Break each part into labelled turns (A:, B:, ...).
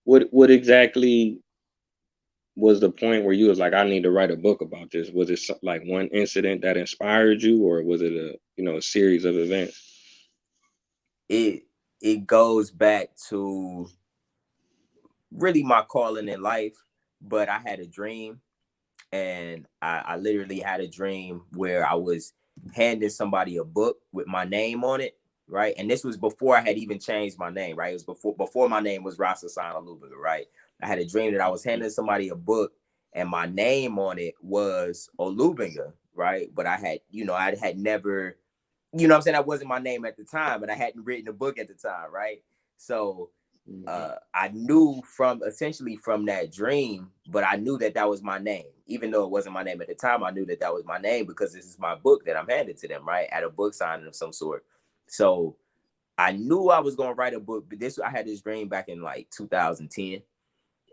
A: what exactly was the point where you was like, I need to write a book about this? Was it like one incident that inspired you, or was it a a series of events?
B: It it goes back to really my calling in life, but I had a dream, and I literally had a dream where I was handing somebody a book with my name on it, right? And this was before I had even changed my name, right? It was before my name was Ras Asan, right? I had a dream that I was handing somebody a book and my name on it was Olubinga, right? But I had, I had never, I'm saying, that wasn't my name at the time, and I hadn't written a book at the time, right? So
A: Mhm.
B: I knew from essentially from that dream, but I knew that that was my name, even though it wasn't my name at the time. I knew that that was my name because this is my book that I'm handing to them, right, at a book signing of some sort. So I knew I was gonna write a book, but I had this dream back in like 2010,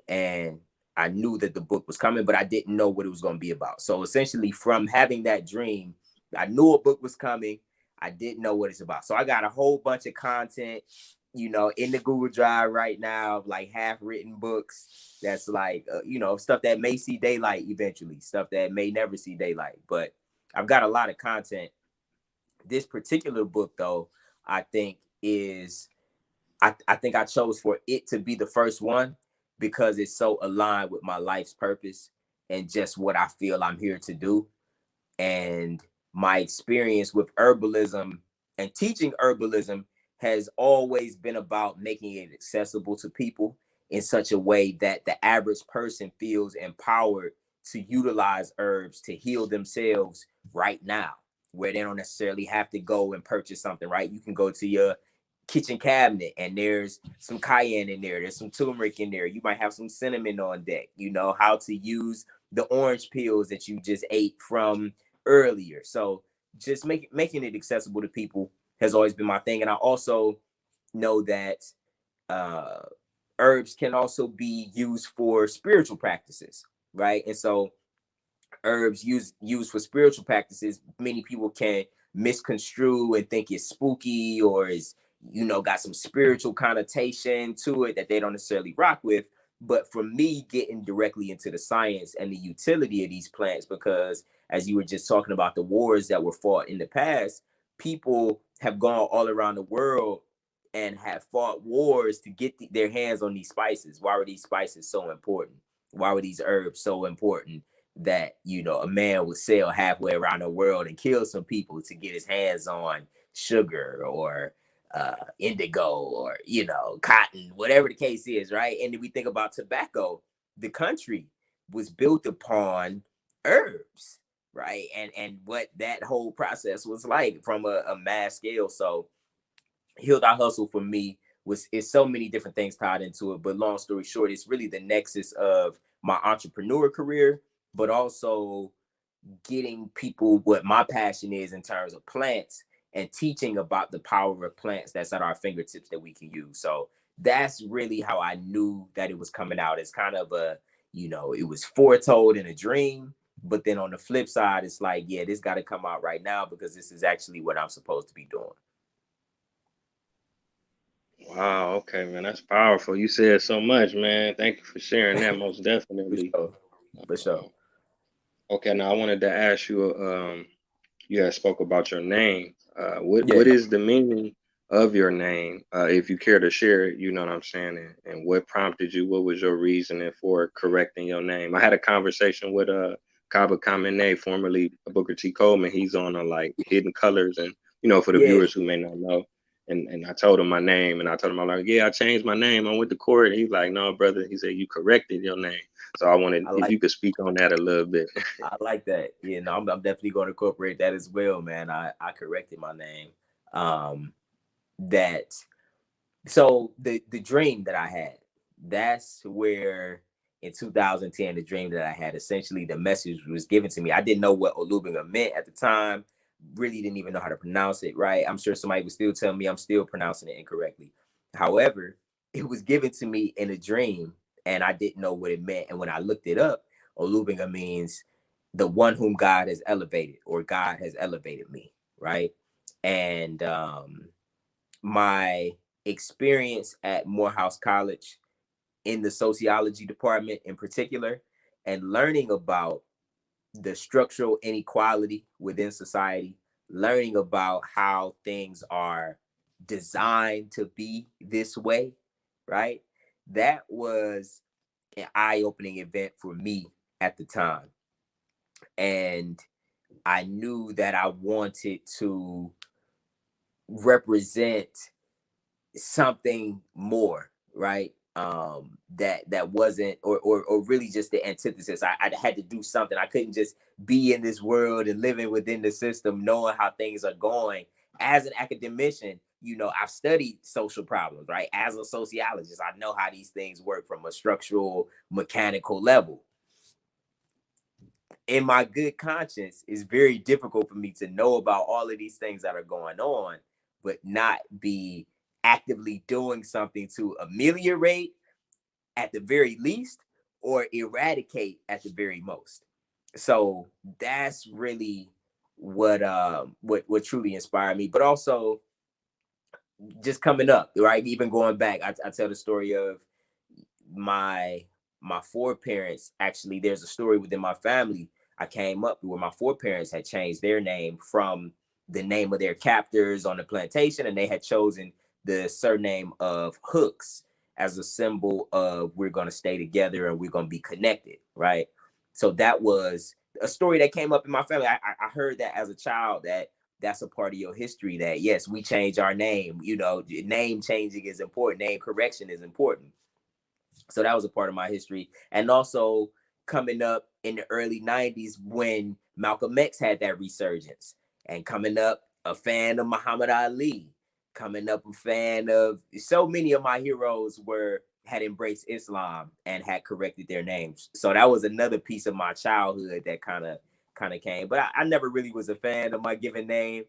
B: and I knew that the book was coming, but I didn't know what it was gonna be about. So essentially, from having that dream, I knew a book was coming. I didn't know what it's about. So I got a whole bunch of content, in the Google Drive right now, like half written books. That's like, stuff that may see daylight eventually, stuff that may never see daylight. But I've got a lot of content. This particular book, though, I think is I think I chose for it to be the first one because it's so aligned with my life's purpose and just what I feel I'm here to do. And my experience with herbalism and teaching herbalism has always been about making it accessible to people in such a way that the average person feels empowered to utilize herbs to heal themselves right now, where they don't necessarily have to go and purchase something, right? You can go to your kitchen cabinet and there's some cayenne in there, there's some turmeric in there, you might have some cinnamon on deck, how to use the orange peels that you just ate from earlier. So just making it accessible to people has always been my thing. And I also know that uh, herbs can also be used for spiritual practices, right? And so herbs used for spiritual practices, many people can misconstrue and think it's spooky or is got some spiritual connotation to it that they don't necessarily rock with. But for me, getting directly into the science and the utility of these plants, because as you were just talking about the wars that were fought in the past, people have gone all around the world and have fought wars to get their hands on these spices. Why were these spices so important? Why were these herbs so important that a man would sail halfway around the world and kill some people to get his hands on sugar or indigo or cotton, whatever the case is, right? And then we think about tobacco. The country was built upon herbs, right? And what that whole process was like from a mass scale. So Healed I Hustle for me was is so many different things tied into it. But long story short, it's really the nexus of my entrepreneur career, but also getting people what my passion is in terms of plants and teaching about the power of plants that's at our fingertips that we can use. So that's really how I knew that it was coming out. It's kind of it was foretold in a dream. But then on the flip side, it's like, yeah, this got to come out right now because this is actually what I'm supposed to be doing.
A: Wow, okay, man, that's powerful. You said so much, man. Thank you for sharing that, most
B: For
A: definitely.
B: sure. For sure.
A: Um, okay, now I wanted to ask you, you had spoke about your name. What
B: Yeah.
A: is the meaning of your name? If you care to share it, you know what I'm saying, and what prompted you? What was your reasoning for correcting your name? I had a conversation with Kaba Kamene, formerly Booker T. Coleman. He's on like Hidden Colors, and for the
B: Yeah.
A: viewers who may not know. And I told him my name, and I told him, I'm like, yeah, I changed my name. I went to court. And he's like, no, brother. He said, you corrected your name. So I wanted
B: I
A: if
B: like
A: you could speak on that a little bit.
B: I like that. I'm definitely going to incorporate that as well, man. I corrected my name. Um, that so the dream that I had, that's where in 2010 the dream that I had, essentially the message was given to me. I didn't know what Olubinga meant at the time. Really didn't even know how to pronounce it right. I'm sure somebody would still tell me I'm still pronouncing it incorrectly. However, it was given to me in a dream, and I didn't know what it meant. And when I looked it up, Olubinga means the one whom God has elevated, or God has elevated me, right? And my experience at Morehouse College in the sociology department in particular, and learning about the structural inequality within society, learning about how things are designed to be this way, right? That was an eye-opening event for me at the time. And I knew that I wanted to represent something more, right? That wasn't, or really just the antithesis. I had to do something. I couldn't just be in this world and living within the system, knowing how things are going. As an academician, I've studied social problems, right? As a sociologist, I know how these things work from a structural, mechanical level. In my good conscience, it's very difficult for me to know about all of these things that are going on, but not be actively doing something to ameliorate at the very least, or eradicate at the very most. So that's really what truly inspired me. But also just coming up, right? Even going back, I tell the story of my my foreparents. Actually, there's a story within my family I came up where my foreparents had changed their name from the name of their captors on the plantation, and they had chosen the surname of Hooks as a symbol of we're going to stay together and we're going to be connected, right? So that was a story that came up in my family. I heard that as a child, that's a part of your history, that yes, we change our name. Name changing is important. Name correction is important. So that was a part of my history. And also coming up in the early 90s when Malcolm X had that resurgence, and coming up a fan of Muhammad Ali, coming up a fan of so many of my heroes had embraced Islam and had corrected their names. So that was another piece of my childhood that kind of came. But I never really was a fan of my given name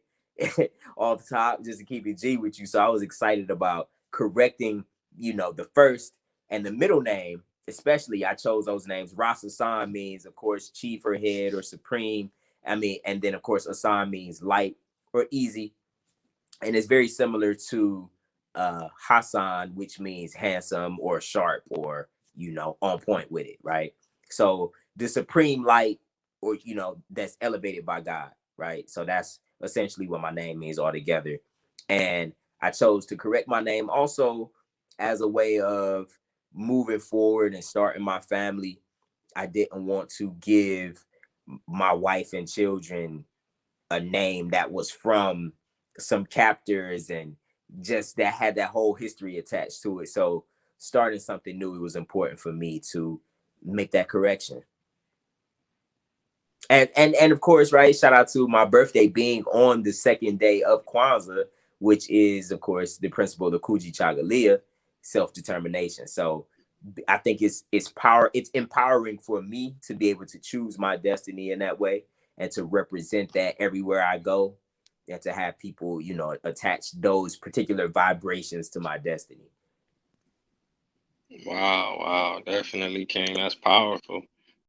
B: off top, just to keep it G with you. So I was excited about correcting, the first and the middle name. Especially, I chose those names. Ras Asan means, of course, chief or head or supreme. And then of course Asan means light or easy, and it's very similar to Hassan, which means handsome or sharp or on point with it, right? So the supreme light, or that's elevated by God, right? So that's essentially what my name means altogether. And I chose to correct my name also as a way of moving forward and starting my family. I didn't want to give my wife and children a name that was from some captors and just that had that whole history attached to it. So starting something new, it was important for me to make that correction. And of course, right, shout out to my birthday being on the second day of Kwanzaa, which is of course the principle of the Kuji Chagalia, self-determination. So I think it's empowering for me to be able to choose my destiny in that way and to represent that everywhere I go, and to have people, attach those particular vibrations to my destiny.
A: Wow, wow, definitely, King. That's powerful.